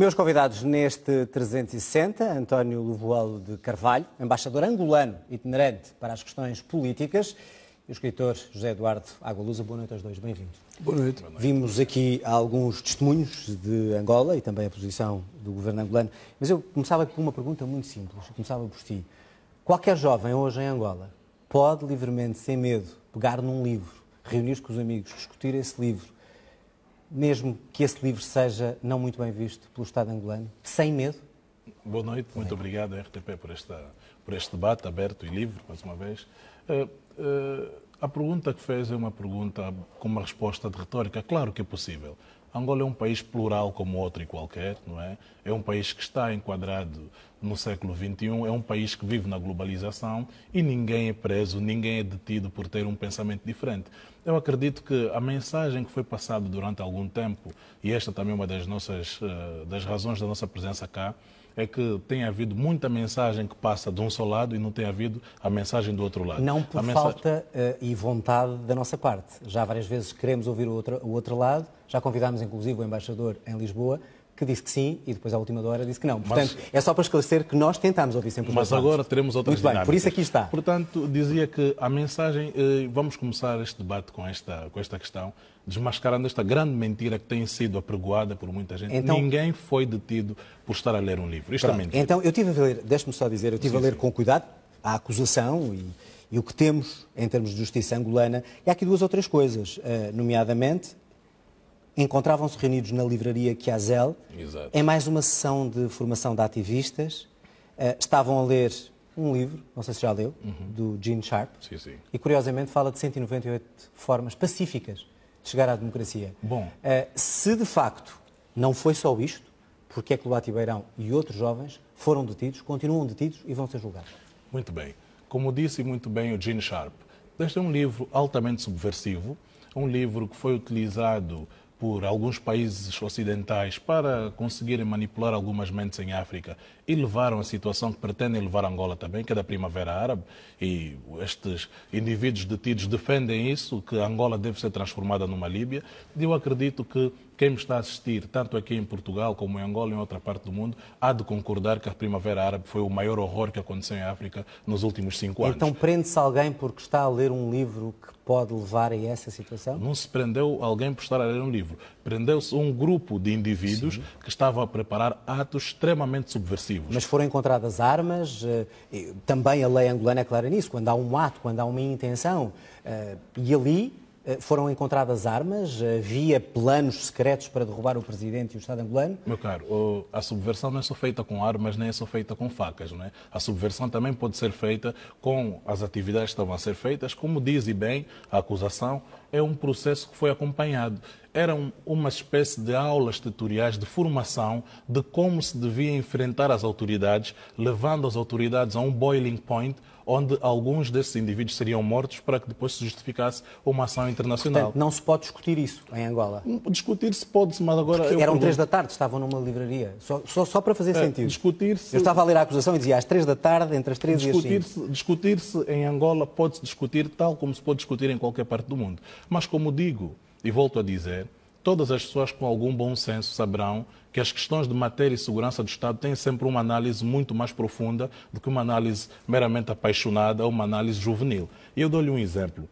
Meus convidados neste 360, António Lovoalo de Carvalho, embaixador angolano itinerante para as questões políticas, e o escritor José Eduardo Agualusa. Boa noite aos dois, bem-vindos. Boa noite. Vimos aqui alguns testemunhos de Angola e também a posição do governo angolano, mas eu começava por uma pergunta muito simples, eu começava por si. Qualquer jovem hoje em Angola pode livremente, sem medo, pegar num livro, reunir-se com os amigos, discutir esse livro, mesmo que esse livro seja não muito bem visto pelo Estado angolano, sem medo? Boa noite, muito obrigado à RTP por este debate aberto e livre, mais uma vez. A pergunta que fez é uma pergunta com uma resposta de retórica. Claro que é possível. Angola é um país plural como outro e qualquer, não é? É um país que está enquadrado no século XXI, é um país que vive na globalização e ninguém é preso, ninguém é detido por ter um pensamento diferente. Eu acredito que a mensagem que foi passada durante algum tempo, e esta também é uma das razões da nossa presença cá, é que tem havido muita mensagem que passa de um só lado e não tem havido a mensagem do outro lado. Não por falta e vontade da nossa parte. Já várias vezes queremos ouvir o outro lado, já convidámos inclusive o embaixador em Lisboa, que disse que sim e depois à última hora disse que não. Portanto, é só para esclarecer que nós tentamos ouvir sempre os dois lados. Mas agora teremos outras dinâmicas. Muito bem, por isso aqui está. Portanto, dizia que a mensagem, vamos começar este debate com esta questão, desmascarando esta grande mentira que tem sido apregoada por muita gente. Então, ninguém foi detido por estar a ler um livro. Isto é mentira. Então, eu tive a ler, deixe-me só dizer, eu tive a ler com cuidado a acusação e o que temos em termos de justiça angolana. E há aqui duas ou três coisas, nomeadamente, encontravam-se reunidos na livraria Kiazel, em mais uma sessão de formação de ativistas, estavam a ler um livro, não sei se já leu, do Gene Sharp, e curiosamente fala de 198 formas pacíficas de chegar à democracia. Bom. Se de facto não foi só isto, porque é que Lobato Beirão e outros jovens foram detidos, continuam detidos e vão ser julgados? Muito bem. Como disse muito bem o Gene Sharp, este é um livro altamente subversivo, um livro que foi utilizado por alguns países ocidentais para conseguirem manipular algumas mentes em África e levaram a situação que pretendem levar a Angola também, que é da Primavera Árabe, e estes indivíduos detidos defendem isso, que a Angola deve ser transformada numa Líbia. E eu acredito que quem me está a assistir, tanto aqui em Portugal como em Angola e em outra parte do mundo, há de concordar que a Primavera Árabe foi o maior horror que aconteceu em África nos últimos 5 anos. Então prende-se alguém porque está a ler um livro que pode levar a essa situação? Não se prendeu alguém por estar a ler um livro. Prendeu-se um grupo de indivíduos que estavam a preparar atos extremamente subversivos. Mas foram encontradas armas, também a lei angolana é clara nisso, quando há um ato, quando há uma intenção, e ali foram encontradas armas, havia planos secretos para derrubar o presidente e o Estado angolano? Meu caro, a subversão não é só feita com armas, nem é só feita com facas, não é? A subversão também pode ser feita com as atividades que estavam a ser feitas, como diz e bem a acusação, é um processo que foi acompanhado. Eram uma espécie de aulas tutoriais de formação de como se devia enfrentar as autoridades, levando as autoridades a um boiling point, onde alguns desses indivíduos seriam mortos para que depois se justificasse uma ação internacional. Portanto, não se pode discutir isso em Angola? Discutir-se pode-se, mas agora... Eram 3 da tarde, estavam numa livraria. Só para fazer sentido. Discutir-se... Eu estava a ler a acusação e dizia às 3 da tarde, entre as 3 e as 5. Discutir-se em Angola pode-se discutir tal como se pode discutir em qualquer parte do mundo. Mas como digo, e volto a dizer, todas as pessoas com algum bom senso saberão que as questões de matéria e segurança do Estado têm sempre uma análise muito mais profunda do que uma análise meramente apaixonada ou uma análise juvenil. E eu dou-lhe um exemplo.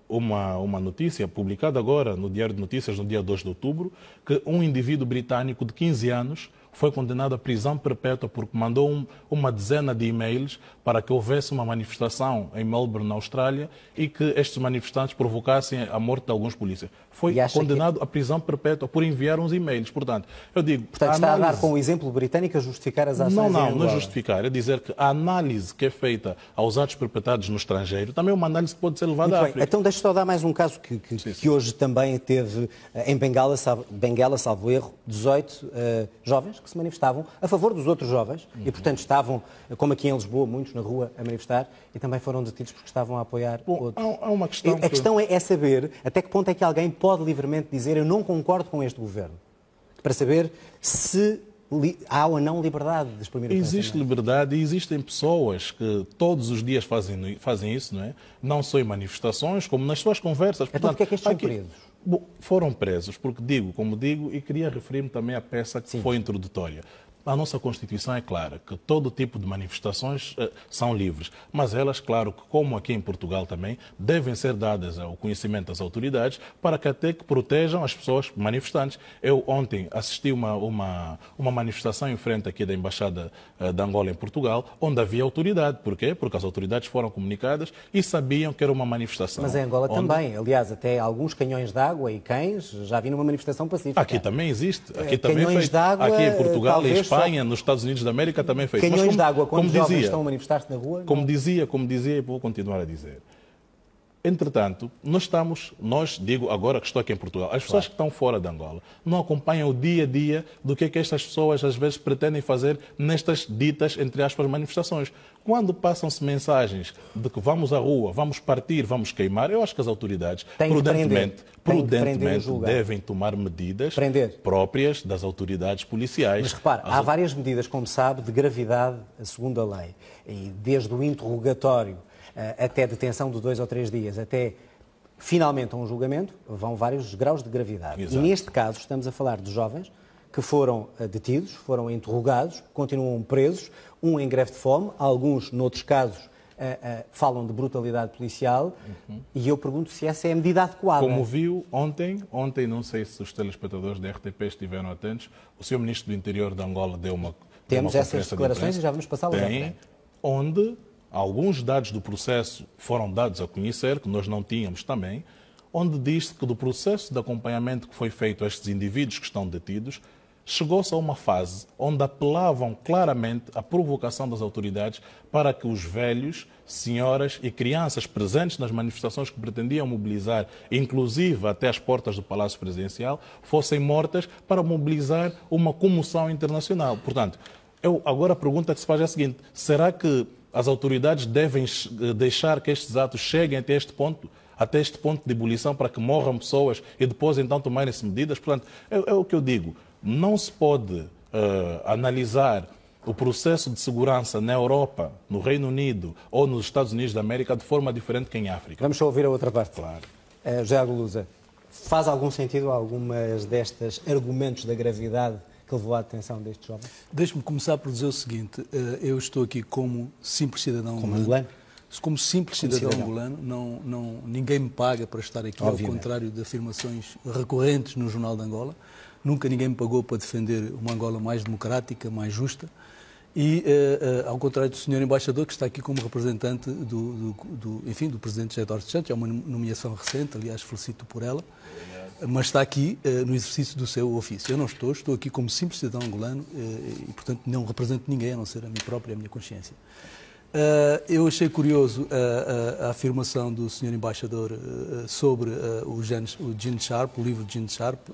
Uma notícia publicada agora no Diário de Notícias, no dia 2 de outubro, que um indivíduo britânico de 15 anos foi condenado à prisão perpétua porque mandou uma dezena de e-mails para que houvesse uma manifestação em Melbourne, na Austrália, e que estes manifestantes provocassem a morte de alguns polícias. Foi condenado à prisão perpétua por enviar uns e-mails. Portanto, eu digo... Portanto, está a dar com o exemplo britânico a justificar as ações Não é justificar. É dizer que a análise que é feita aos atos perpetrados no estrangeiro também é uma análise que pode ser levada à África. Então, deixe-me só dar mais um caso que hoje também teve em Benguela, salvo erro, 18 jovens que se manifestavam a favor dos outros jovens e, portanto, estavam, como aqui em Lisboa, muitos na rua a manifestar e também foram detidos porque estavam a apoiar outros. Há uma questão A questão é saber até que ponto é que alguém pode livremente dizer eu não concordo com este governo, para saber se há ou não liberdade de exprimir o pensamento. Existe liberdade e existem pessoas que todos os dias fazem isso, não é? Não só em manifestações, como nas suas conversas. Então, porquê é que estes são presos? Bom, foram presos, porque como digo, e queria referir-me também à peça que foi introdutória. A nossa Constituição é clara que todo tipo de manifestações são livres, mas elas, claro, que como aqui em Portugal também, devem ser dadas ao conhecimento das autoridades para que até que protejam as pessoas manifestantes. Eu ontem assisti uma manifestação em frente aqui da Embaixada de Angola em Portugal, onde havia autoridade. Porquê? Porque as autoridades foram comunicadas e sabiam que era uma manifestação. Mas em Angola também. Aliás, até alguns canhões de água e cães já vi numa manifestação pacífica. Aqui também existe. Aqui também canhões de água, aqui em Portugal talvez e Espanha, nos Estados Unidos da América também foi. Canhões de água, quando os jovens estão a manifestar-se na rua? Como dizia, e vou continuar a dizer. Entretanto, digo agora que estou aqui em Portugal, as pessoas que estão fora de Angola não acompanham o dia a dia do que estas pessoas às vezes pretendem fazer nestas ditas, entre aspas, manifestações. Quando passam-se mensagens de que vamos à rua, vamos partir, vamos queimar, eu acho que as autoridades prudentemente devem tomar medidas próprias das autoridades policiais. Mas repare, há várias medidas, como sabe, de gravidade segundo a lei. E desde o interrogatório até detenção de 2 ou 3 dias, até finalmente um julgamento, vão vários graus de gravidade. Exato. E neste caso estamos a falar de jovens que foram detidos, foram interrogados, continuam presos, um em greve de fome, alguns, noutros casos, falam de brutalidade policial, e eu pergunto se essa é a medida adequada. Como viu ontem, não sei se os telespectadores da RTP estiveram atentos, o Sr. Ministro do Interior de Angola deu uma Temos essas declarações e já vamos passá-las à frente. Onde alguns dados do processo foram dados a conhecer, que nós não tínhamos também, onde diz-se que do processo de acompanhamento que foi feito a estes indivíduos que estão detidos, chegou-se a uma fase onde apelavam claramente à provocação das autoridades para que os velhos, senhoras e crianças presentes nas manifestações que pretendiam mobilizar, inclusive até as portas do Palácio Presidencial, fossem mortas para mobilizar uma comoção internacional. Portanto, agora a pergunta que se faz é a seguinte: será que as autoridades devem deixar que estes atos cheguem até este ponto de ebulição para que morram pessoas e depois então tomarem-se medidas? Portanto, é o que eu digo. Não se pode analisar o processo de segurança na Europa, no Reino Unido ou nos Estados Unidos da América de forma diferente que em África. Vamos só ouvir a outra parte. Claro. José Agulusa, faz algum sentido algumas destes argumentos da gravidade que levou à detenção destes jovens? Deixe-me começar por dizer o seguinte: eu estou aqui como simples cidadão angolano. Como simples cidadão angolano, ninguém me paga para estar aqui, obviamente, ao contrário de afirmações recorrentes no Jornal de Angola. Nunca ninguém me pagou para defender uma Angola mais democrática, mais justa. E, ao contrário do Sr. Embaixador, que está aqui como representante do Presidente José Eduardo Santos, é uma nomeação recente, aliás, felicito por ela, mas está aqui no exercício do seu ofício. Eu não estou aqui como simples cidadão angolano e, portanto, não represento ninguém, a não ser a mim própria e a minha consciência. Eu achei curioso a afirmação do Sr. Embaixador sobre o Gene Sharp, o livro de Gene Sharp,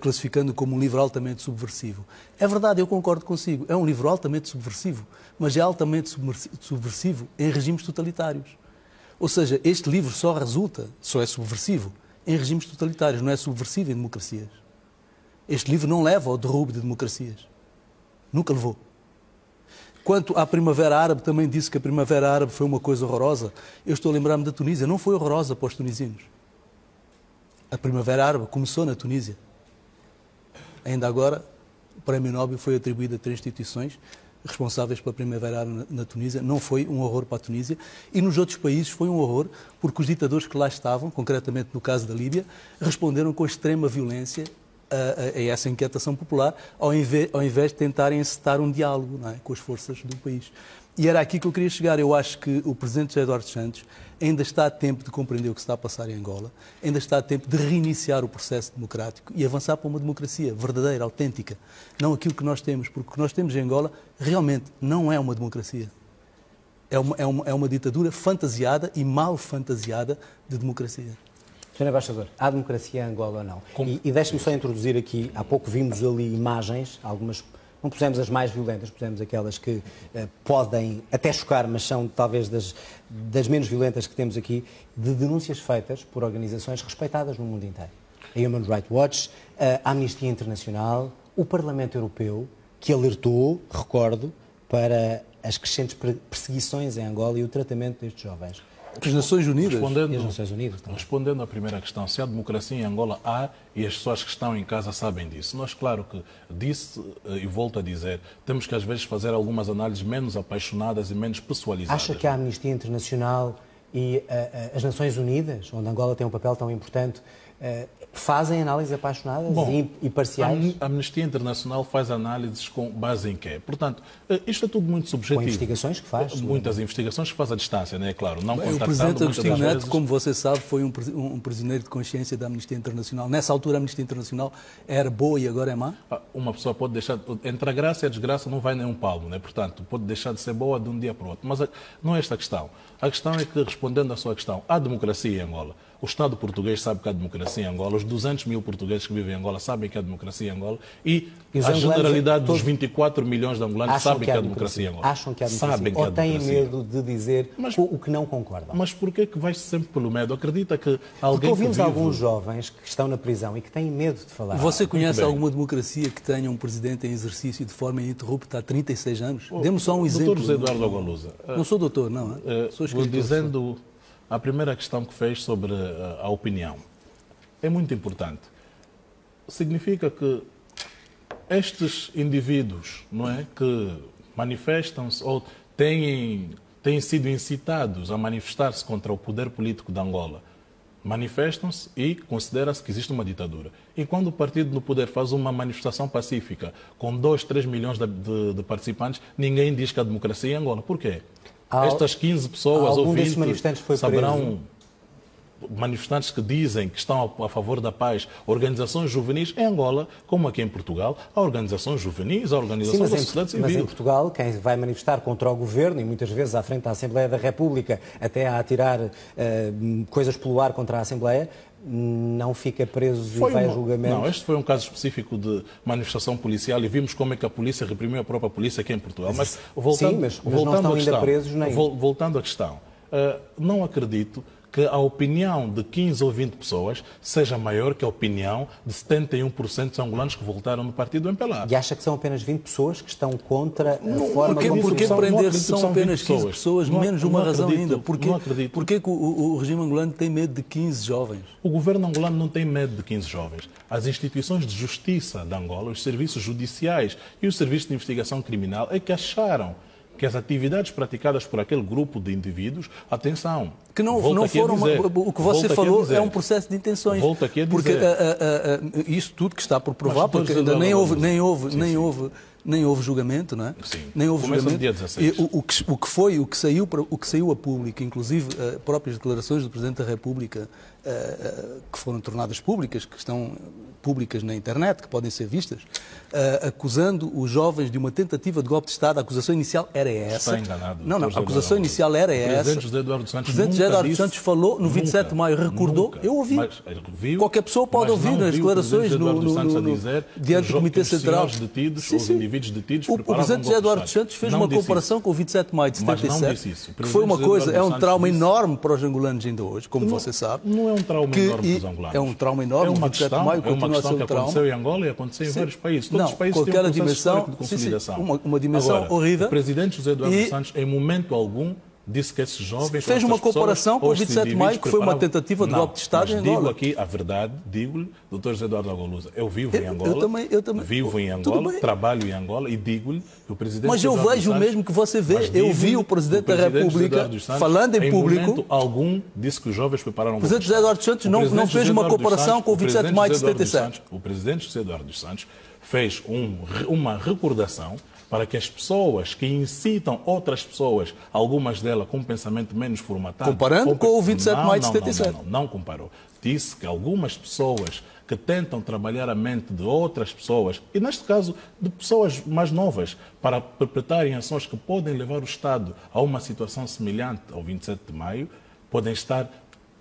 classificando como um livro altamente subversivo. É verdade, eu concordo consigo, é um livro altamente subversivo, mas é altamente subversivo em regimes totalitários. Ou seja, este livro só é subversivo em regimes totalitários, não é subversivo em democracias. Este livro não leva ao derrubo de democracias. Nunca levou. Quanto à Primavera Árabe, também disse que a Primavera Árabe foi uma coisa horrorosa. Eu estou a lembrar-me da Tunísia. Não foi horrorosa para os tunisinos. A Primavera Árabe começou na Tunísia. Ainda agora, o Prémio Nobel foi atribuído a 3 instituições responsáveis pela Primavera Árabe na Tunísia. Não foi um horror para a Tunísia. E nos outros países foi um horror, porque os ditadores que lá estavam, concretamente no caso da Líbia, responderam com extrema violência a essa inquietação popular, ao invés de tentarem encetar um diálogo, não é, com as forças do país. E era aqui que eu queria chegar. Eu acho que o Presidente José Eduardo Santos ainda está a tempo de compreender o que se está a passar em Angola, ainda está a tempo de reiniciar o processo democrático e avançar para uma democracia verdadeira, autêntica. Não aquilo que nós temos, porque o que nós temos em Angola realmente não é uma democracia. É uma ditadura fantasiada e mal fantasiada de democracia. Sr. Embaixador, há democracia em Angola ou não? E deixe-me só introduzir aqui, há pouco vimos ali imagens, algumas, não pusemos as mais violentas, pusemos aquelas que podem até chocar, mas são talvez das menos violentas que temos aqui, de denúncias feitas por organizações respeitadas no mundo inteiro. A Human Rights Watch, a Amnistia Internacional, o Parlamento Europeu, que alertou, recordo, para as crescentes perseguições em Angola e o tratamento destes jovens. As Nações Unidas. E as Nações Unidas também. Respondendo à primeira questão, se há democracia em Angola, há, e as pessoas que estão em casa sabem disso. Nós, claro que disse, e volto a dizer, temos que às vezes fazer algumas análises menos apaixonadas e menos pessoalizadas. Acha que a Amnistia Internacional e as Nações Unidas, onde Angola tem um papel tão importante, fazem análises apaixonadas e parciais? A Amnistia Internacional faz análises com base em quê? Portanto, isto é tudo muito subjetivo. Com investigações que faz. Muitas investigações que faz à distância, não é claro? Não O Presidente Agostinho Neto, como você sabe, foi um prisioneiro de consciência da Amnistia Internacional. Nessa altura, a Amnistia Internacional era boa e agora é má? Uma pessoa pode deixar... Entre a graça e a desgraça não vai nem um palmo, né? Portanto, pode deixar de ser boa de um dia para o outro. Mas não é esta a questão. A questão é que, respondendo à sua questão, há democracia em Angola. O Estado português sabe que há democracia em Angola, os 200 mil portugueses que vivem em Angola sabem que há democracia em Angola e a generalidade dos 24 milhões de angolanos sabem que há democracia em Angola. Acham que há democracia. Ou têm medo de dizer o que não concordam. Mas porquê que vai sempre pelo medo? Acredita que alguém Porque ouvimos alguns jovens que estão na prisão e que têm medo de falar. Você conhece alguma democracia que tenha um presidente em exercício de forma ininterrupta há 36 anos? Dê-me só um exemplo. Doutor José Eduardo Agualusa. Não sou doutor, não. Sou escritor. Dizendo a primeira questão que fez sobre a opinião. É muito importante. Significa que estes indivíduos, não é, que manifestam-se ou têm sido incitados a manifestar-se contra o poder político de Angola, manifestam-se e considera-se que existe uma ditadura. E quando o partido no poder faz uma manifestação pacífica com 2, 3 milhões de participantes, ninguém diz que há democracia em Angola. Por quê? Estas 15 pessoas ou 20 saberão... Manifestantes que dizem que estão a favor da paz, organizações juvenis em Angola, como aqui em Portugal, há organizações juvenis, há organizações da sociedade civil. Mas em Portugal, quem vai manifestar contra o governo, e muitas vezes à frente da Assembleia da República, até a atirar coisas pelo ar contra a Assembleia, não fica preso e vai a julgamento? Não, este foi um caso específico de manifestação policial e vimos como é que a polícia reprimiu a própria polícia aqui em Portugal. Mas voltando, mas não estão ainda presos nem... Voltando à questão, não acredito que a opinião de 15 ou 20 pessoas seja maior que a opinião de 71% dos angolanos que votaram no partido MPLA. E acha que são apenas 20 pessoas que estão contra a forma como... Porquê prender são apenas 15 pessoas? Menos uma razão ainda. Porquê que o regime angolano tem medo de 15 jovens? O governo angolano não tem medo de 15 jovens. As instituições de justiça de Angola, os serviços judiciais e os serviços de investigação criminal é que acharam que as atividades praticadas por aquele grupo de indivíduos, atenção, que não foram o que você falou é um processo de intenções. Volto aqui a dizer. Porque isso tudo que está por provar, porque ainda nem houve julgamento, não é? Sim. Nem houve Começa julgamento. no dia 16. O que saiu a público, inclusive próprias declarações do Presidente da República que foram tornadas públicas, que estão públicas na internet, que podem ser vistas, acusando os jovens de uma tentativa de golpe de Estado. A acusação inicial era essa. Está enganado. Não, a acusação inicial era essa. O Presidente José Eduardo Santos o Presidente José Eduardo Santos falou no 27 de maio, recordou, eu ouvi. Qualquer pessoa pode ouvir nas declarações diante do Comitê Central. Os indivíduos detidos o Presidente José Eduardo Santos fez uma comparação com o 27 de maio de 77, que foi uma coisa, é um trauma enorme para os angolanos ainda hoje, como você sabe. Não é um trauma enorme para os angolanos. É um trauma enorme, o 27 de maio continua a ser um trauma. Aconteceu em Angola e aconteceu em vários países. Todos os países têm um processo histórico de consolidação. Uma dimensão Agora, horrível. O Presidente José Eduardo Santos, em momento algum, disse que esses jovens... Fez uma comparação com o 27 de maio, que foi uma tentativa de golpe de Estado em Angola. Digo aqui a verdade, digo-lhe, Dr. José Eduardo Agualusa, eu vivo em Angola, eu também vivo em Angola, trabalho em Angola e digo-lhe que o Presidente... Mas eu vejo o mesmo que você vê. Eu vi o Presidente da República falando em público... Em momento algum, disse que os jovens prepararam... O Presidente José Eduardo Santos não fez uma comparação com o 27 de maio de 77. O Presidente José Eduardo dos Santos fez uma recordação para que as pessoas que incitam outras pessoas, algumas delas com um pensamento menos formatado... Comparando com o 27 de maio de 77. Não comparou. Disse que algumas pessoas que tentam trabalhar a mente de outras pessoas, e neste caso de pessoas mais novas, para perpetrarem ações que podem levar o Estado a uma situação semelhante ao 27 de maio, podem estar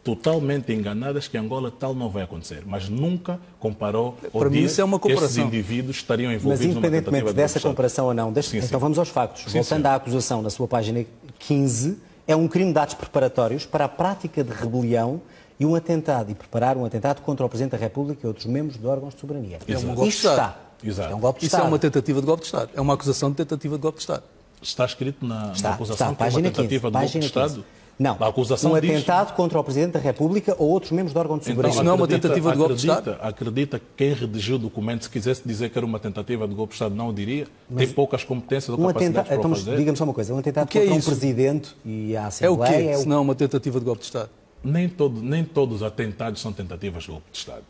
totalmente enganadas que em Angola tal não vai acontecer, mas nunca comparou ou disse que esses indivíduos estariam envolvidos numa tentativa de golpe de Estado. Mas independentemente dessa comparação ou não, então vamos aos factos. Voltando à acusação na sua página 15, é um crime de atos preparatórios para a prática de rebelião e um atentado, e preparar um atentado contra o Presidente da República e outros membros de órgãos de soberania. É um golpe de Estado. Exato. É um golpe de Isso Estado. é uma tentativa de golpe de Estado. É uma acusação de tentativa de golpe de Estado. Está escrito na acusação que é página uma tentativa 15, de golpe de Estado? Não, A acusação um diz... atentado contra o Presidente da República ou outros membros de órgãos de Então, soberania. Isso não é uma tentativa de golpe de Estado? Acredita que quem redigiu o documento, se quisesse dizer que era uma tentativa de golpe de Estado, não o diria? Tem poucas competências ou capacidades para o fazer? Diga-me só uma coisa, um atentado que é contra um isso? Presidente e a É o Assembleia... quê, se não uma tentativa de golpe de Estado? Nem todos os atentados são tentativas de golpe de Estado.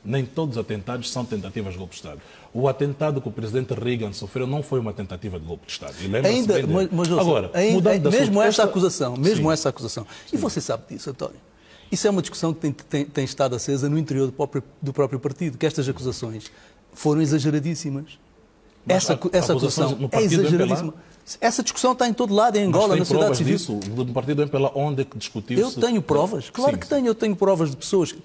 Nem todos os atentados são tentativas de golpe de Estado. O atentado que o presidente Reagan sofreu não foi uma tentativa de golpe de Estado. E Ainda, bem dele. mas Agora, mesmo essa acusação, Sim. essa acusação. E você sabe disso, António? Isso é uma discussão que tem estado acesa no interior do próprio partido, que estas acusações foram exageradíssimas. Essa acusação no é partido exageradíssima. Essa discussão está em todo lado, em Angola, na sociedade civil. Disso? Do partido MPLA, onde é que discutiu-se? Eu tenho provas, claro que tenho. Eu tenho provas de pessoas,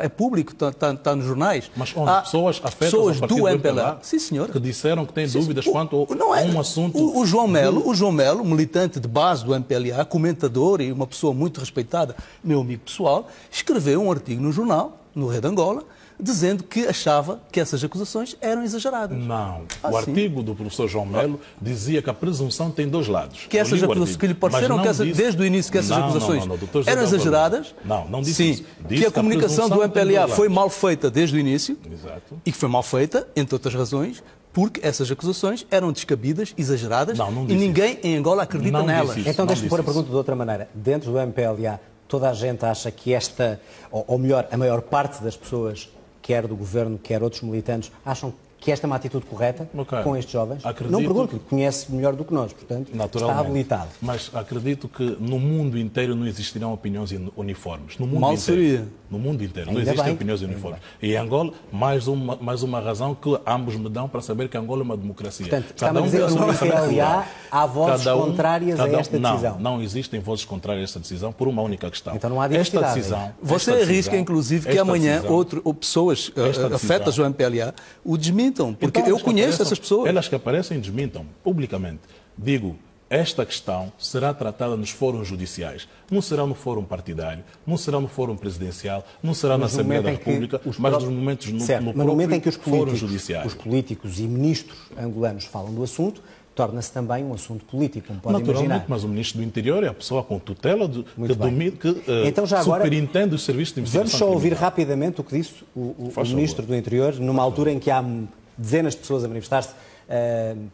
é público, está nos jornais. Mas onde? Pessoas afetas ao partido do MPLA? Sim, senhor. Que disseram que têm dúvidas quanto a um assunto... O João Melo, militante de base do MPLA, comentador e uma pessoa muito respeitada, meu amigo pessoal, escreveu um artigo no jornal, no Rede Angola, dizendo que achava que essas acusações eram exageradas. Não. O artigo do professor João Melo dizia que a presunção tem dois lados. Que essas acusações, que lhe pareceram desde o início que essas acusações eram exageradas. Não disse sim, isso. Disse que a comunicação do MPLA foi mal feita desde o início. Exato. E que foi mal feita, entre outras razões, porque essas acusações eram descabidas, exageradas, não e ninguém em Angola acredita nelas. Então deixe-me pôr a pergunta de outra maneira. Dentro do MPLA, toda a gente acha que esta, ou melhor, a maior parte das pessoas, quer do governo, quer outros militantes, acham que esta é uma atitude correta com estes jovens? Não pergunto, conhece melhor do que nós, portanto, está habilitado. Mas acredito que no mundo inteiro não existirão opiniões uniformes. No mundo Mal inteiro. seria. No mundo inteiro. Ainda não existem bem. opiniões uniformes. E em Angola, mais uma razão que ambos me dão para saber que Angola é uma democracia. Portanto, está-me a dizer que no MPLA há vozes contrárias a esta decisão. Não existem vozes contrárias a esta decisão por uma única questão. Então não há diversidade. Você arrisca, inclusive, que amanhã pessoas afetas ao MPLA o desmintam, porque Então, eu conheço essas pessoas. Elas que aparecem desmintam publicamente. Digo, esta questão será tratada nos fóruns judiciais. Não será no fórum partidário, não será no fórum presidencial, não será na Assembleia da República, mas nos momentos no momento em que os fórum judiciário. Os políticos e ministros angolanos falam do assunto, torna-se também um assunto político, como pode imaginar. Mas o Ministro do Interior é a pessoa com tutela que então, já agora, superintende os serviços de investigação. Vamos só ouvir rapidamente o que disse o Ministro do Interior, numa altura em que há dezenas de pessoas a manifestar-se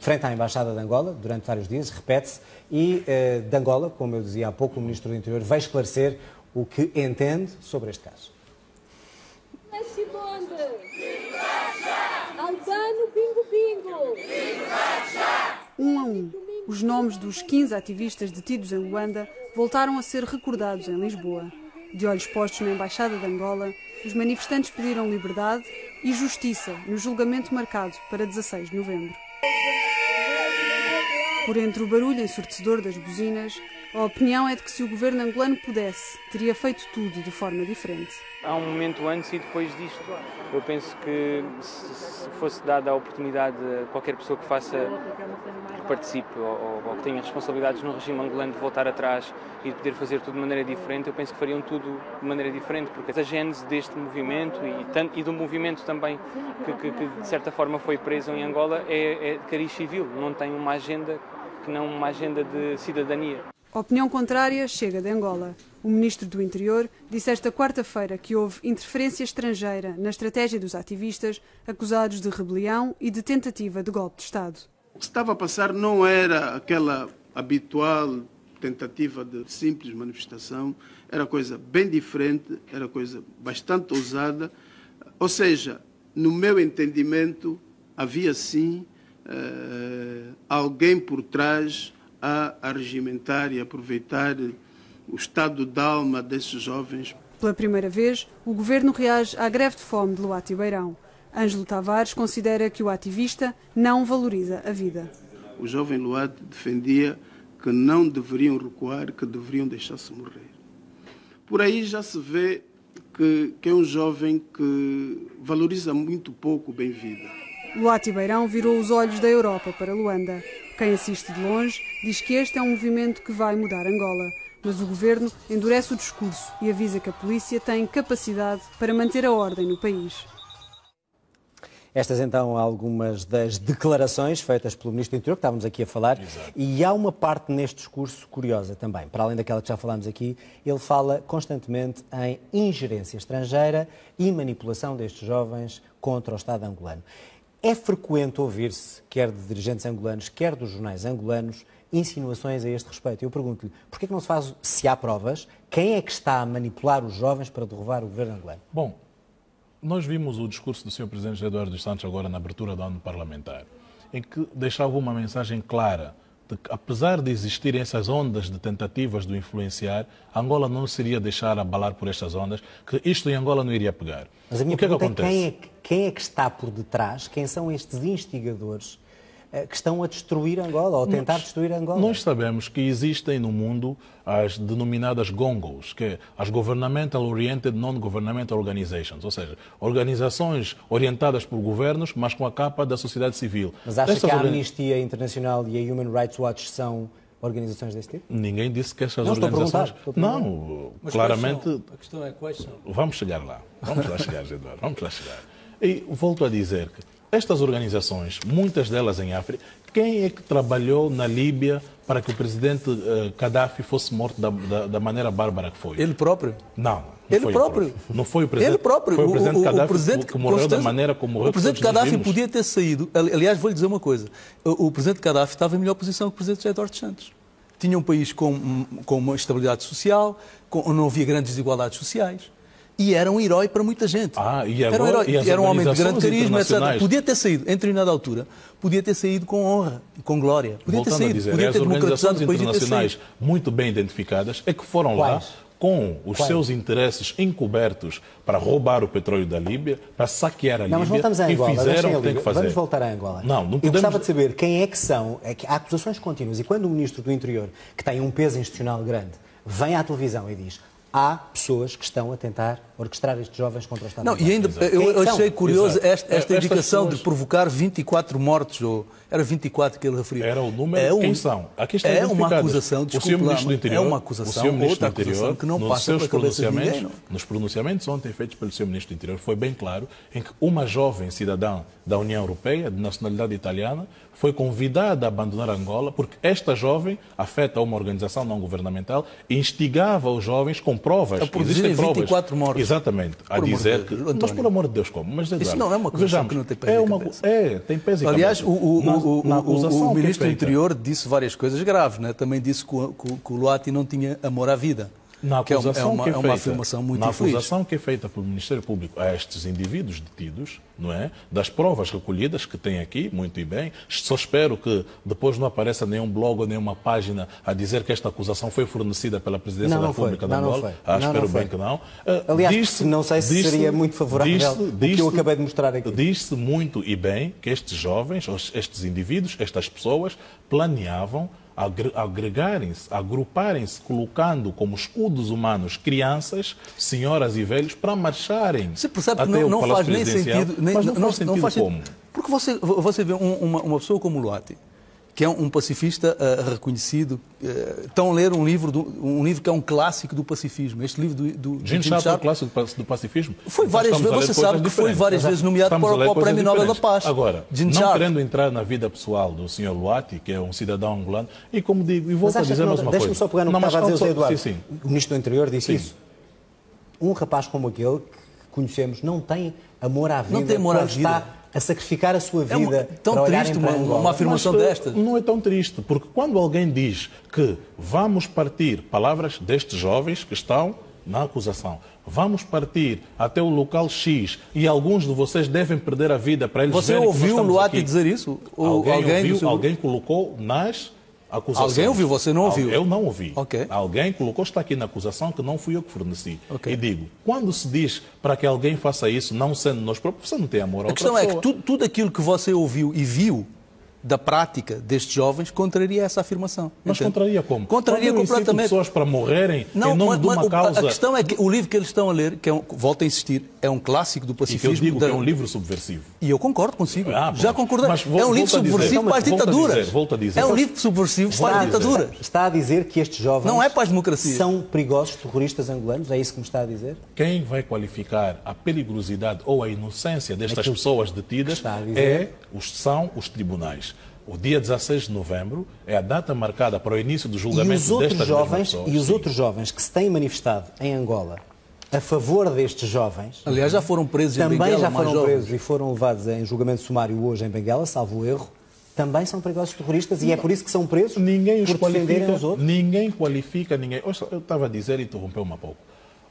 frente à Embaixada de Angola, durante vários dias, repete-se, e de Angola, como eu dizia há pouco, o Ministro do Interior vai esclarecer o que entende sobre este caso. Albano Bingo Bingo. Um a um, os nomes dos 15 ativistas detidos em Luanda voltaram a ser recordados em Lisboa. De olhos postos na Embaixada de Angola, os manifestantes pediram liberdade e justiça no julgamento marcado para 16 de novembro. Por entre o barulho ensurdecedor das buzinas, a opinião é de que se o governo angolano pudesse, teria feito tudo de forma diferente. Há um momento antes e depois disto. Eu penso que se fosse dada a oportunidade a qualquer pessoa que participe ou que tenha responsabilidades no regime angolano de voltar atrás e de poder fazer tudo de maneira diferente, eu penso que fariam tudo de maneira diferente, porque a gênese deste movimento e do movimento também que de certa forma foi preso em Angola é de cariz civil, não tem uma agenda que não uma agenda de cidadania. A opinião contrária chega de Angola. O Ministro do Interior disse esta quarta-feira que houve interferência estrangeira na estratégia dos ativistas acusados de rebelião e de tentativa de golpe de Estado. O que estava a passar não era aquela habitual tentativa de simples manifestação, era coisa bem diferente, era coisa bastante ousada. Ou seja, no meu entendimento, havia sim alguém por trás a regimentar e aproveitar o estado de alma desses jovens. Pela primeira vez, o governo reage à greve de fome de Luati Beirão. Ângelo Tavares considera que o ativista não valoriza a vida. O jovem Luati defendia que não deveriam recuar, que deveriam deixar-se morrer. Por aí já se vê que é um jovem que valoriza muito pouco o bem-vida. Luati Beirão virou os olhos da Europa para Luanda. Quem assiste de longe diz que este é um movimento que vai mudar Angola. Mas o governo endurece o discurso e avisa que a polícia tem capacidade para manter a ordem no país. Estas então algumas das declarações feitas pelo Ministro do Interior, que estávamos aqui a falar. Exato. E há uma parte neste discurso curiosa também. Para além daquela que já falámos aqui, ele fala constantemente em ingerência estrangeira e manipulação destes jovens contra o Estado angolano. É frequente ouvir-se, quer de dirigentes angolanos, quer dos jornais angolanos, insinuações a este respeito. Eu pergunto-lhe, porquê que não se faz, se há provas, quem é que está a manipular os jovens para derrubar o governo angolano? Bom, nós vimos o discurso do Sr. Presidente Eduardo dos Santos agora na abertura do ano parlamentar, em que deixava uma mensagem clara de que, apesar de existirem essas ondas de tentativas de o influenciar, Angola não se iria deixar abalar por estas ondas, que isto em Angola não iria pegar. Mas a minha o que é que pergunta acontece? quem é que está por detrás? Quem são estes instigadores que estão a destruir Angola, ou a tentar destruir Angola? Nós sabemos que existem no mundo as denominadas GONGOs, que é as Governmental Oriented Non-Governmental Organizations, ou seja, organizações orientadas por governos, mas com a capa da sociedade civil. Mas acha que a Amnistia Internacional e a Human Rights Watch são organizações desse tipo? Ninguém disse que estas Não, organizações... estou a perguntar. Não, Mas claramente... a questão é quais são. Vamos chegar lá. Vamos lá chegar, Eduardo. Vamos lá chegar. E volto a dizer que estas organizações, muitas delas em África, quem é que trabalhou na Líbia para que o presidente Gaddafi fosse morto da maneira bárbara que foi? Ele próprio? Não. Ele próprio. Não foi o presidente. Ele próprio. Foi o presidente Gaddafi presidente, que morreu da maneira como morreu. O presidente Gaddafi podia ter saído. Aliás, vou-lhe dizer uma coisa. O presidente Gaddafi estava em melhor posição que o presidente Eduardo dos Santos. Tinha um país com uma estabilidade social, não havia grandes desigualdades sociais. E era um herói para muita gente. E agora, era um homem de grande carisma, etc. internacionais? Podia ter saído, em determinada altura, podia ter saído com honra e com glória. Podia ter Voltando saído, a dizer, podia as ter democratizado organizações o país e ter internacionais saído. muito bem identificadas é que foram Quais? lá com os Quais? seus interesses encobertos para roubar o petróleo da Líbia, para saquear a Não, mas Líbia voltamos a e Angola. fizeram o Deixem que a têm que Líbia. fazer. Vamos voltar a Angola. Não Eu podemos... gostava de saber quem é que são. Há acusações contínuas e quando o Ministro do Interior, que tem um peso institucional grande, vem à televisão e diz: há pessoas que estão a tentar orquestrar estes jovens contra o Estado. Não, e ainda Quem eu são? achei curioso Exato. esta indicação pessoas... de provocar 24 mortos, ou era 24 que ele referiu. Era o número, quem são? Aqui está É uma identificadas. acusação, O Sr. desculpe lá, Ministro do Interior, é uma acusação, o Sr. Ministro outra do Interior, acusação que não nos passa seus pela cabeça de ninguém, pronunciamentos, nos pronunciamentos ontem feitos pelo Sr. Ministro do Interior, foi bem claro em que uma jovem cidadã da União Europeia, de nacionalidade italiana, foi convidada a abandonar Angola porque esta jovem, afeta a uma organização não governamental, instigava os jovens com provas. A produzirem 24 mortos. Exatamente. A dizer que... Mas por amor de Deus, como? Mas, Eduardo, Isso não é uma acusação que não tem pés e cabeça. tem pés e Aliás, cabeça. o Ministro do Interior disse várias coisas graves, né? Também disse que o Luati não tinha amor à vida. Na acusação é uma afirmação muito infeliz. Na acusação que é feita pelo Ministério Público a estes indivíduos detidos, não é? Das provas recolhidas que tem aqui, muito e bem, só espero que depois não apareça nenhum blog ou nenhuma página a dizer que esta acusação foi fornecida pela Presidência da República de Angola. Espero bem que não. Aliás, não sei se seria muito favorável o que eu acabei de mostrar aqui. Diz-se muito e bem que estes jovens, estes indivíduos, estas pessoas, planeavam agregarem-se, agruparem-se, colocando como escudos humanos crianças, senhoras e velhos para marcharem. Você percebe que até não o faz Palácio nem Presidencial. sentido. Mas não faz sentido como? Porque você vê uma pessoa como Luati, que é um pacifista reconhecido, estão a ler um livro que é um clássico do pacifismo. Este livro do Jean Sharp é o clássico do pacifismo. Foi várias vezes, você sabe que foi várias vezes nomeado para o Prémio Nobel da Paz. Agora, não querendo entrar na vida pessoal do Sr. Luati, que é um cidadão angolano, e como digo, e volto a dizer mais uma coisa. Deixa-me só pegar no que estava a dizer o Eduardo. Sim. O Ministro do Interior disse isso. Um rapaz como aquele que conhecemos não tem amor à vida. Não tem amor à vida. Está a sacrificar a sua vida. Tão triste uma afirmação desta. Não é tão triste, porque quando alguém diz que vamos partir, palavras destes jovens que estão na acusação, vamos partir até o local X e alguns de vocês devem perder a vida para eles verem que nós estamos aqui. Você ouviu o Luati dizer isso? Alguém colocou nas acusações. Alguém ouviu? Você não ouviu? Eu não ouvi. Okay. Alguém colocou, está aqui na acusação, que não fui eu que forneci. Okay. E digo, quando se diz para que alguém faça isso, não sendo nós próprios, você não tem amor à outra pessoa. A questão é que tudo aquilo que você ouviu e viu da prática destes jovens contraria essa afirmação. Mas entende? contraria como? Contraria Quando eu incito completamente. pessoas para morrerem em nome de uma causa... A questão é que o livro que eles estão a ler, que volto a insistir, é um clássico do E que eu pacifismo. digo que é um livro subversivo. E eu concordo consigo. Ah, Já concordei. mas É um livro subversivo para as ditaduras. Volto a dizer. É um livro subversivo para as ditaduras. Está a dizer que estes jovens Não é para as democracias. são perigosos terroristas angolanos? É isso que me está a dizer? Quem vai qualificar a perigosidade ou a inocência destas Aquilo pessoas detidas que está a dizer. são os tribunais. O dia 16 de novembro é a data marcada para o início do E julgamento os outros destas jovens, mesmas pessoas. e os Sim. outros jovens que se têm manifestado em Angola a favor destes jovens, Aliás, já foram presos em também Benguela, já mais foram jovens. presos e foram levados em julgamento sumário hoje em Benguela, salvo erro, também são perigosos terroristas e é por isso que são presos Ninguém os por defenderem qualifica, os outros. ninguém qualifica ninguém. Eu estava a dizer e interrompeu-me há pouco.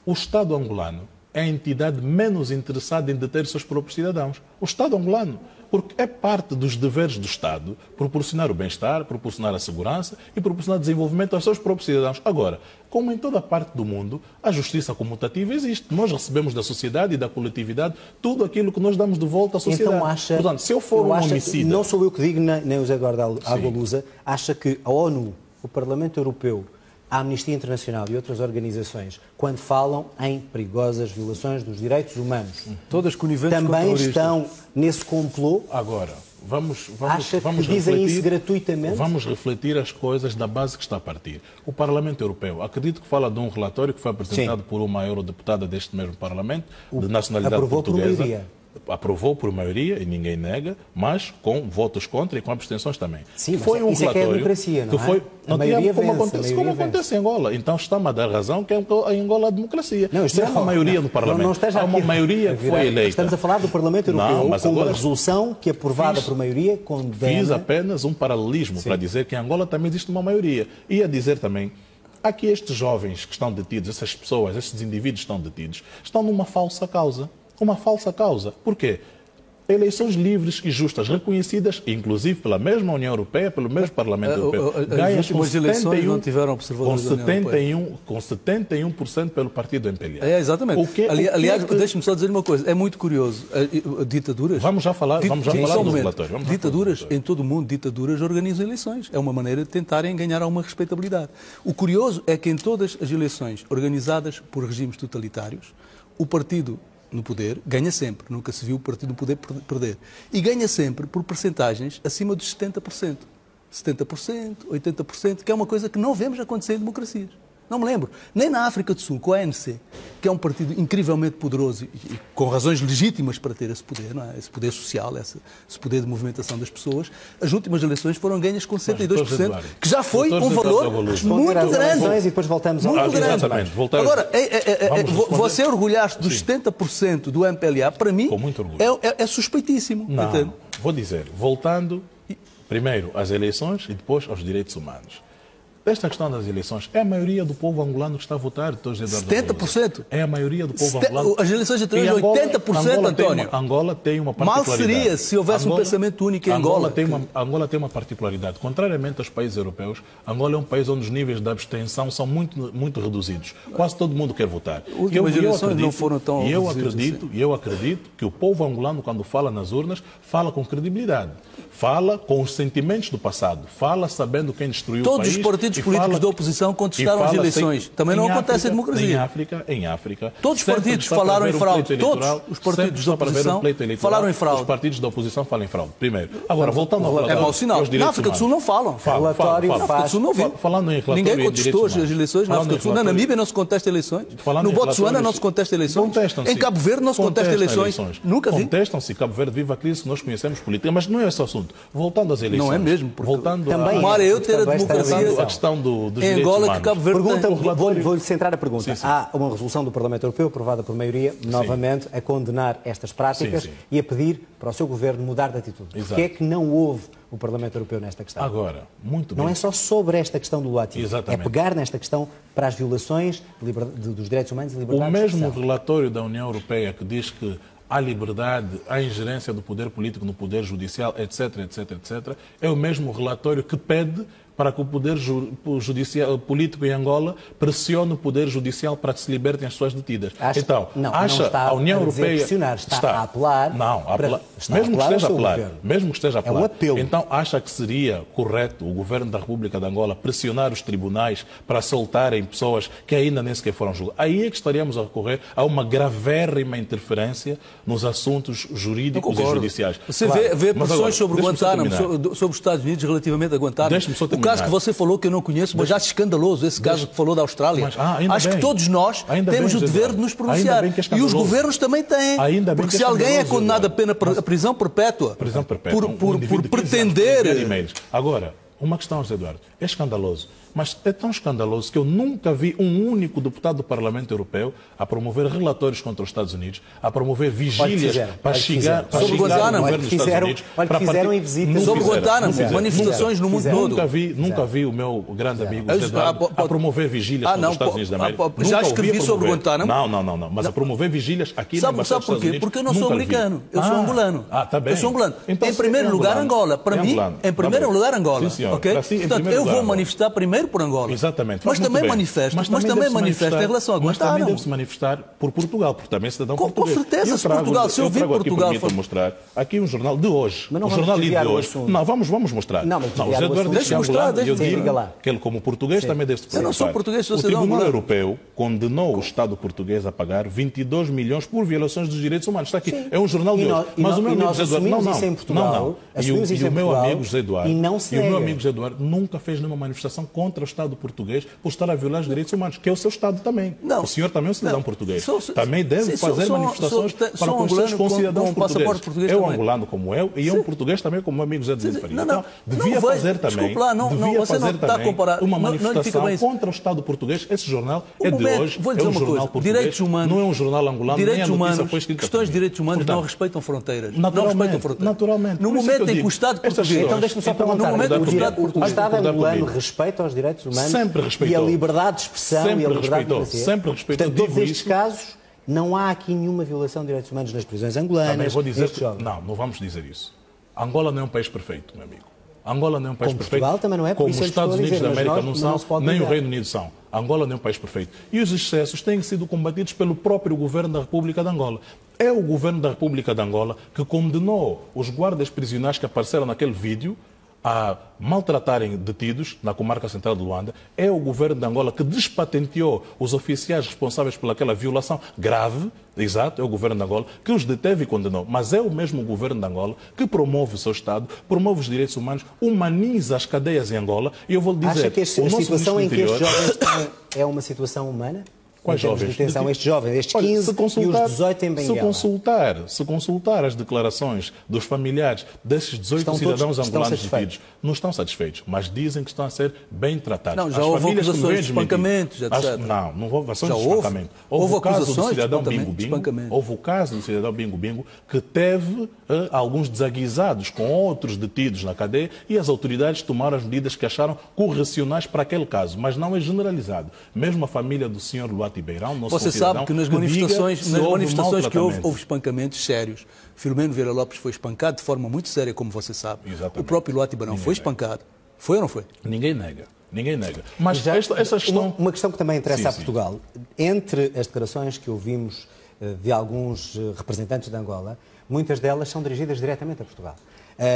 O Estado angolano é a entidade menos interessada em deter seus próprios cidadãos. O Estado angolano. Porque é parte dos deveres do Estado proporcionar o bem-estar, proporcionar a segurança e proporcionar desenvolvimento aos seus próprios cidadãos. Agora, como em toda parte do mundo, a justiça comutativa existe. Nós recebemos da sociedade e da coletividade tudo aquilo que nós damos de volta à sociedade. Então acha, Portanto, se eu for um homicida... Não sou eu que digo, nem o José Eduardo Agualusa, acha que a ONU, o Parlamento Europeu, a Amnistia Internacional e outras organizações, quando falam em perigosas violações dos direitos humanos, Todas coniventes com também terroristas. estão nesse complô? Agora, vamos Acha que dizem refletir, isso gratuitamente? Vamos refletir as coisas da base que está a partir. O Parlamento Europeu, acredito que fala de um relatório que foi apresentado por uma eurodeputada deste mesmo Parlamento, de nacionalidade aprovou por portuguesa. maioria. Aprovou por maioria, e ninguém nega, mas com votos contra e com abstenções também. Sim, que mas foi um isso é que é a relatório democracia, não que é? foi, A não maioria como vence, acontece, a como maioria acontece em Angola. Então está-me a dar razão que em Angola há democracia. Não, isto há uma maioria no Parlamento. Não esteja há uma aqui maioria a que virar. foi eleita. Estamos a falar do Parlamento Europeu Não, mas com uma agora resolução que, aprovada fiz- por maioria, condena... Fiz apenas um paralelismo para dizer que em Angola também existe uma maioria. E a dizer também, aqui estes jovens que estão detidos, essas pessoas, estes indivíduos que estão detidos, estão numa falsa causa. Uma falsa causa. Por quê? Eleições livres e justas, reconhecidas, inclusive pela mesma União Europeia, pelo mesmo Parlamento Europeu. As últimas eleições não tiveram observadores da União Europeia. Com 71% pelo partido MPLA. É, exatamente. Aliás, que... deixe-me só dizer uma coisa. É muito curioso. Ditaduras... Vamos já falar só do um momento. relatório. Vamos já Ditaduras, falar do em todo o mundo, ditaduras organizam eleições. É uma maneira de tentarem ganhar alguma respeitabilidade. O curioso é que em todas as eleições organizadas por regimes totalitários, o partido no poder ganha sempre. Nunca se viu o partido no poder perder. E ganha sempre por percentagens acima dos 70%. 70%, 80%, que é uma coisa que não vemos acontecer em democracias. Não me lembro. Nem na África do Sul, com a ANC, que é um partido incrivelmente poderoso e com razões legítimas para ter esse poder, não é? Esse poder social, esse poder de movimentação das pessoas, as últimas eleições foram ganhas com 62%, que já foi um valor muito grande. E depois voltamos ao... Muito grande. Exatamente. Agora, você orgulhar-se dos 70% do MPLA, para mim, com muito orgulho. É suspeitíssimo. Não, entende? vou dizer, voltando primeiro às eleições e depois aos direitos humanos. Esta questão das eleições, é a maioria do povo angolano que está a votar, Dr. Eduardo 70%? É a maioria do povo angolano. As eleições anteriores, 80%, António. Angola tem uma particularidade. Mal seria se houvesse um pensamento único em Angola. Angola tem uma particularidade. Contrariamente aos países europeus, Angola é um país onde os níveis de abstenção são muito, muito reduzidos. Quase todo mundo quer votar. Últimas eleições não foram tão reduzidas assim. E eu acredito que o povo angolano, quando fala nas urnas, fala com credibilidade. Fala com os sentimentos do passado. Fala sabendo quem destruiu o país. Todos os partidos políticos da oposição contestaram as eleições. Também não acontece em democracia. Em África. Todos os partidos falaram em fraude. Todos os partidos da oposição falaram em fraude. Os partidos da oposição falam em fraude. Primeiro. Agora, voltando ao relatório. É mau sinal. Na África do Sul não falam. Relatório Na África do Sul não viu. Falando em relatório. Ninguém contestou as eleições na África do Sul. Na Namíbia não se contesta eleições. No Botsuana não se contesta eleições. Em Cabo Verde não se contesta eleições. Nunca vi. Contestam-se. Cabo Verde vive a crise que nós conhecemos política. Mas não é esse o assunto. Voltando às eleições. Não é mesmo. Voltando também Tomara eu ter a democracia a questão dos em direitos Angola humanos. que Cabo Verde tem. Vou-lhe centrar a pergunta. Sim. Há uma resolução do Parlamento Europeu, aprovada por maioria, novamente, a condenar estas práticas e a pedir para o seu governo mudar de atitude. Porquê é que não houve o Parlamento Europeu nesta questão? Agora, muito bem. Não é só sobre esta questão do Luati. Exatamente. É pegar nesta questão para as violações dos direitos humanos e liberdades O de mesmo expressão. relatório da União Europeia que diz que há liberdade, há ingerência do poder político no poder judicial, etc., etc., etc., é o mesmo relatório que pede para que o poder judicial, político em Angola pressione o poder judicial para que se libertem as pessoas detidas. Então, não está a União Europeia está a apelar. Não, mesmo que esteja a apelar. É um apelo. Então, acha que seria correto o governo da República de Angola pressionar os tribunais para soltarem pessoas que ainda nem sequer foram julgadas? Aí é que estaríamos a recorrer a uma gravérrima interferência nos assuntos jurídicos e judiciais. Você vê pressões sobre o Guantánamo, sobre os Estados Unidos relativamente a Guantánamo. O caso que você falou, que eu não conheço, mas já escandaloso, esse caso que falou da Austrália. Acho que todos nós temos o dever de nos pronunciar. E os governos também têm. Porque se alguém é condenado a prisão perpétua por pretender... Agora, uma questão, José Eduardo, é escandaloso. Mas é tão escandaloso que eu nunca vi um único deputado do Parlamento Europeu a promover relatórios contra os Estados Unidos, a promover vigílias para chegar ao governo dos Estados Unidos. Fizeram em visitas sobre Guantánamo, manifestações no mundo todo. Nunca vi o meu grande amigo José Eduardo a promover vigílias contra os Estados Unidos da América. Já escrevi sobre Guantánamo? Não. Mas a promover vigílias aqui na Embaixada dos Estados Unidos. Porque eu não sou americano, eu sou angolano. Tá bem. Eu sou angolano. Em primeiro lugar, Angola. Para mim, em primeiro lugar, Angola. Portanto, eu vou manifestar primeiro por Angola. Exatamente. Mas também manifesta em relação a Guantánamo. Mas também deve-se manifestar por Portugal, porque também é cidadão português. Com certeza, se Portugal, se eu vir Portugal... Aqui, mostrar aqui um jornal de hoje. Mas não o jornal de hoje. Não, vamos mostrar. Não, mas o José Eduardo deixa mostrar, eu digo que ele, como português, também deve-se preocupar. Eu não sou português, sou o cidadão Tribunal angolano. Europeu condenou o Estado português a pagar 22 milhões por violações dos direitos humanos. Está aqui. Sim. É um jornal de hoje. Mas o meu amigo José Eduardo... Não. E o meu amigo José Eduardo nunca fez nenhuma manifestação contra o Estado português por estar a violar os direitos humanos, que é o seu Estado também. Não, o senhor também é um cidadão português. Também deve fazer manifestações para conhecer com cidadãos portugueses. Eu, angolano como eu, e um português também como o amigo José de Faria. Então, devia fazer também uma manifestação contra o Estado português. Esse jornal é de hoje, é um jornal português, direitos humanos, não é um jornal angolano, nem a notícia foi escrita. Questões de direitos humanos não respeitam fronteiras. Naturalmente. No momento em que o Estado português... Então deixe-me só perguntar. O Estado angolano respeita os direitos humanos? Sempre respeitou. E a liberdade de expressão e a liberdade de democracia? Sempre respeitou. Portanto, todos estes casos, não há aqui nenhuma violação de direitos humanos nas prisões angolanas. Também vou dizer que... Não vamos dizer isso. Angola não é um país perfeito, meu amigo. Angola não é um país perfeito. Portugal também não é, como os Estados Unidos da América não são, nem o negar. Reino Unido são. Angola não é um país perfeito. E os excessos têm sido combatidos pelo próprio governo da República de Angola. É o governo da República de Angola que condenou os guardas prisionais que apareceram naquele vídeo a maltratarem detidos na comarca central de Luanda. É o governo de Angola que despatenteou os oficiais responsáveis pelaquela violação grave, exato, é o governo de Angola, que os deteve e condenou. Mas é o mesmo governo de Angola que promove o seu Estado, promove os direitos humanos, humaniza as cadeias em Angola. E eu vou lhe dizer... Acha que a situação em que estes jovens estão é uma situação humana? Quais jovens? Estes jovens, estes 15 e os 18 em Benguela. Se consultar as declarações dos familiares desses 18 cidadãos angolanos detidos, não estão satisfeitos, mas dizem que estão a ser bem tratados. Não, já houve acusações de espancamentos, etc. Não houve acusações de espancamento. Houve o caso do cidadão Bingo-Bingo. Houve o caso do cidadão Bingo-Bingo que teve alguns desaguisados com outros detidos na cadeia e as autoridades tomaram as medidas que acharam correcionais para aquele caso, mas não é generalizado. Mesmo a família do senhor Luati Beirão, você sabe que nas manifestações que houve espancamentos sérios. Filomeno Vieira Lopes foi espancado de forma muito séria, como você sabe. Exatamente. O próprio Luati Beirão foi espancado. Foi ou não foi? Ninguém nega. Mas essa questão... Uma questão que também interessa a Portugal. Entre as declarações que ouvimos de alguns representantes de Angola, muitas delas são dirigidas diretamente a Portugal.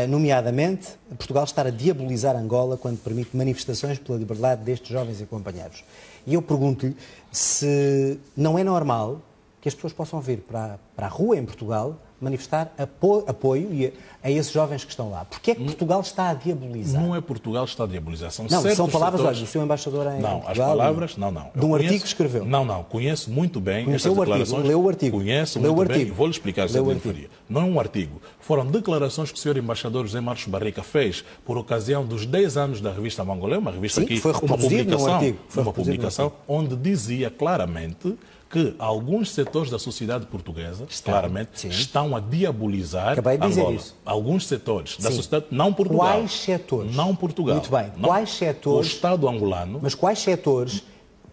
Nomeadamente, Portugal está a diabolizar Angola quando permite manifestações pela liberdade destes jovens e companheiros. E eu pergunto-lhe se não é normal que as pessoas possam vir para a rua em Portugal manifestar apoio a esses jovens que estão lá. Porquê é que Portugal está a diabolizar? Não é Portugal que está a diabolizar. São palavras do seu embaixador em Portugal. As palavras, não. De um artigo que escreveu. Não, conheço muito bem essas declarações. Leu o artigo. Conheço muito bem e vou-lhe explicar essa faria. Não é um artigo. Foram declarações que o senhor embaixador José Marcos Barrica fez por ocasião dos 10 anos da revista Mangolé, uma revista que foi uma publicação onde dizia claramente que alguns setores da sociedade portuguesa, claramente, estão a diabolizar Angola. Isso. Alguns setores da sociedade, não Portugal. Quais setores? Não Portugal. Muito bem. Não. Quais setores? O Estado angolano. Mas quais setores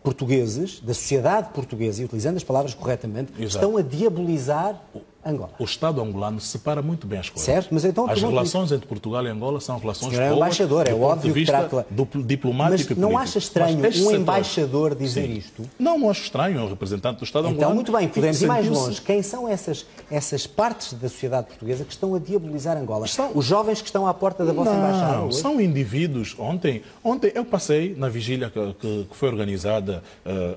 portugueses, da sociedade portuguesa, e utilizando as palavras corretamente, estão a diabolizar Angola. O Estado angolano separa muito bem as coisas. Certo, mas então as relações entre Portugal e Angola são relações boas. É embaixador, é óbvio que trata... diplomático. Mas não acha estranho um embaixador dizer isto? Não acho estranho, é um representante do Estado angolano. Então, muito bem, podemos ir mais longe. Quem são essas partes da sociedade portuguesa que estão a diabolizar Angola? Os jovens que estão à porta da vossa embaixada hoje? São indivíduos. Ontem eu passei na vigília que foi organizada,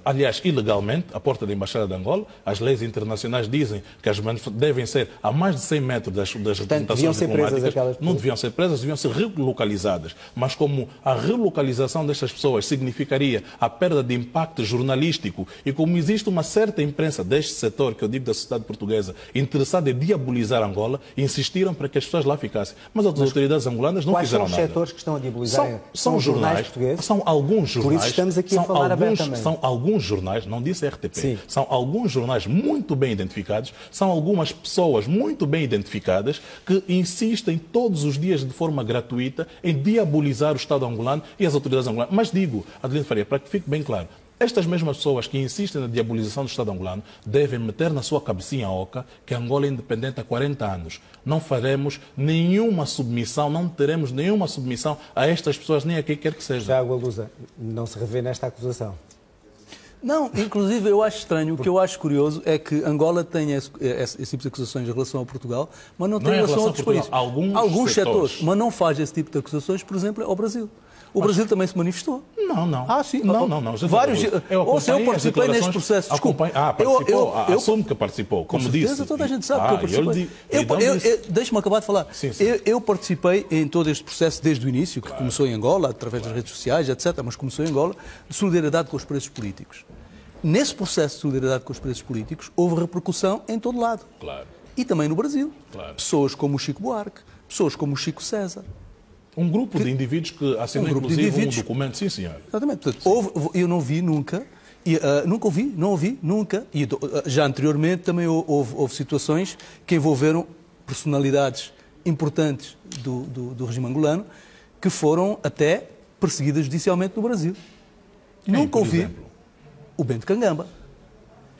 aliás, ilegalmente, à porta da embaixada de Angola. As leis internacionais dizem que as manifestações devem ser a mais de 100 metros das representações diplomáticas. Não deviam ser presas, deviam ser relocalizadas. Mas como a relocalização destas pessoas significaria a perda de impacto jornalístico e como existe uma certa imprensa deste setor, que eu digo da sociedade portuguesa, interessada em diabolizar Angola, insistiram para que as pessoas lá ficassem. Mas as autoridades angolanas não fizeram nada. Quais são os setores que estão a diabolizar? São jornais portugueses? São alguns jornais. Por isso estamos aqui a falar abertamente. São alguns jornais, não disse RTP, Sim. São alguns jornais muito bem identificados, são algumas pessoas muito bem identificadas que insistem todos os dias de forma gratuita em diabolizar o Estado angolano e as autoridades angolanas. Mas digo, Adelino Faria, para que fique bem claro, estas mesmas pessoas que insistem na diabolização do Estado angolano devem meter na sua cabecinha oca que Angola é independente há 40 anos. Não faremos nenhuma submissão, não teremos nenhuma submissão a estas pessoas, nem a quem quer que seja. Já Agualusa não se revê nesta acusação? Não, inclusive eu acho estranho, o que eu acho curioso é que Angola tem esse tipo de acusações em relação a Portugal, mas não tem em relação a outros países. Alguns setores, mas não faz esse tipo de acusações, por exemplo, ao Brasil. O Brasil também se manifestou. Não. Ah, sim. Não. Vários. Ou seja, eu participei neste processo. Desculpa. Participou. Assumo que participou, como disse. Com certeza, toda a gente sabe que eu participei. Deixe-me acabar de falar. Sim. Eu participei em todo este processo desde o início, que começou em Angola, através das redes sociais, etc., mas começou em Angola, de solidariedade com os presos políticos. Nesse processo de solidariedade com os presos políticos, houve repercussão em todo lado. Claro. E também no Brasil. Claro. Pessoas como o Chico Buarque, pessoas como o Chico César. Um grupo de indivíduos que assinou inclusive um documento, sim, senhor. Exatamente. Portanto, eu não vi nunca, não ouvi nunca, e já anteriormente também houve situações que envolveram personalidades importantes do regime angolano que foram até perseguidas judicialmente no Brasil. Nunca ouvi o Bento Kangamba.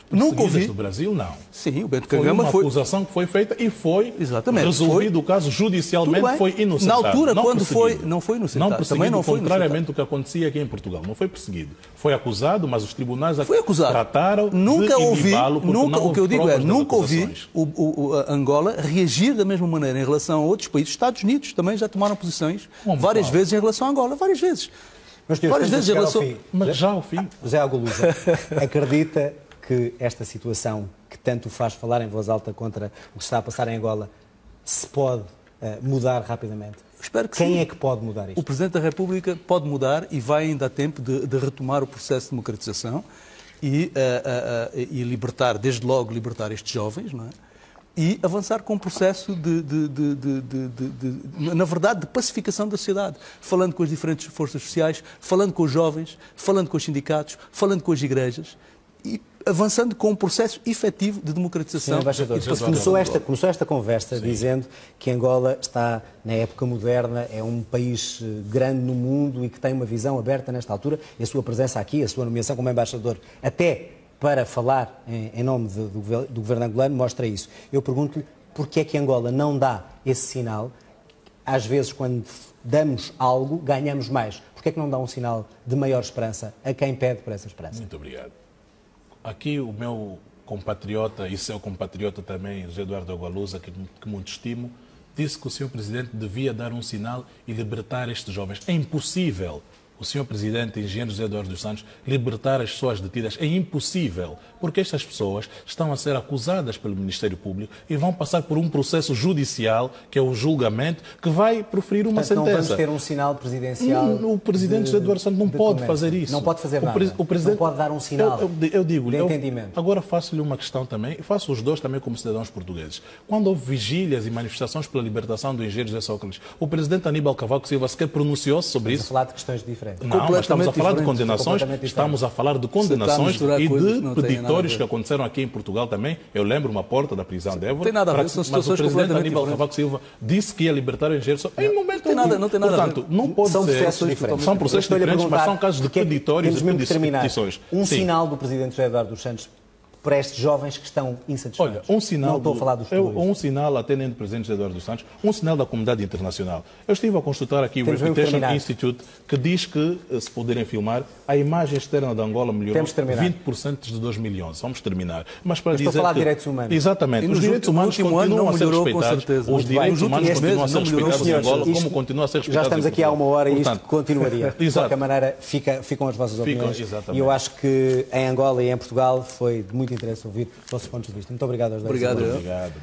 Nunca ouvi. Do Brasil, não. Sim, o Bento Kangamba foi uma acusação que foi feita e foi exatamente, resolvido o caso judicialmente, foi inocentado. Na altura, não quando perseguido. não foi inocentado. Não perseguido, também não foi contrariamente ao que acontecia aqui em Portugal. Não foi perseguido. Foi acusado, mas os tribunais trataram nunca de ouvi, nunca, o que eu digo é, nunca ouvi a Angola reagir da mesma maneira em relação a outros países. Estados Unidos também já tomaram posições várias vezes em relação a Angola, várias vezes. Várias vezes em relação... Mas já ao fim. José Agualusa, acredita que esta situação que tanto faz falar em voz alta contra o que está a passar em Angola se pode mudar rapidamente? Espero que Quem sim. é que pode mudar isto? O Presidente da República pode mudar e vai ainda a tempo de retomar o processo de democratização e libertar, desde logo, libertar estes jovens, não é? E avançar com um processo na verdade, de pacificação da sociedade, falando com as diferentes forças sociais, falando com os jovens, falando com os sindicatos, falando com as igrejas e avançando com um processo efetivo de democratização. Sim, embaixador, começou esta conversa dizendo que Angola está na época moderna, é um país grande no mundo e que tem uma visão aberta nesta altura, e a sua presença aqui, a sua nomeação como embaixador, até para falar em nome do governo angolano, mostra isso. Eu pergunto-lhe porque é que Angola não dá esse sinal. Às vezes, quando damos algo, ganhamos mais. Porque é que não dá um sinal de maior esperança a quem pede por essa esperança? Muito obrigado. Aqui o meu compatriota e seu compatriota também, José Eduardo Agualusa, que muito estimo, disse que o Sr. Presidente devia dar um sinal e libertar estes jovens. É impossível o Sr. Presidente, Engenheiro José Eduardo dos Santos, libertar as pessoas detidas. É impossível, porque estas pessoas estão a ser acusadas pelo Ministério Público e vão passar por um processo judicial, que é o julgamento, que vai proferir uma sentença. Não vamos ter um sinal presidencial. O Presidente José Eduardo dos Santos não pode fazer isso. Não pode fazer nada. O Presidente não pode dar um sinal eu digo-lhe, de entendimento. Agora faço-lhe uma questão também, e faço os dois também como cidadãos portugueses. Quando houve vigílias e manifestações pela libertação do Engenheiro José Sócrates, o Presidente Aníbal Cavaco Silva sequer pronunciou-se sobre isso. Estamos a falar de questões diferentes. Não, mas estamos a falar de condenações, estamos a falar de condenações e de peditórios que aconteceram aqui em Portugal também. Eu lembro uma porta da prisão de Évora. Tem nada a ver, são mas o Presidente Aníbal Cavaco Silva disse que ia libertar o Engenheiro Sócrates. Em momento não tem nada Portanto, não pode são ser. Processos diferentes. São processos diferentes, mas são casos de peditórios e petições. Um sinal do Presidente José Eduardo dos Santos para estes jovens que estão insatisfeitos? Olha, um sinal, não estou a falar dos um sinal, até nem do presidente Eduardo dos Santos, um sinal da comunidade internacional. Eu estive a consultar aqui o Reputation Institute, que diz que, se puderem filmar, a imagem externa da Angola melhorou 20% desde 2011. Vamos terminar. Mas para dizer estou a falar que... de direitos humanos. Exatamente. Os direitos humanos continuam a ser respeitados. Os direitos humanos continuam a ser respeitados em Angola, como continuam a ser respeitados. Já estamos aqui há uma hora e Portanto, isto continuaria. De qualquer maneira, ficam as vossas opiniões. Exatamente. E eu acho que em Angola e em Portugal foi de muito interesse ouvir os vossos pontos de vista. Muito obrigado aos dois. Obrigado. Obrigado.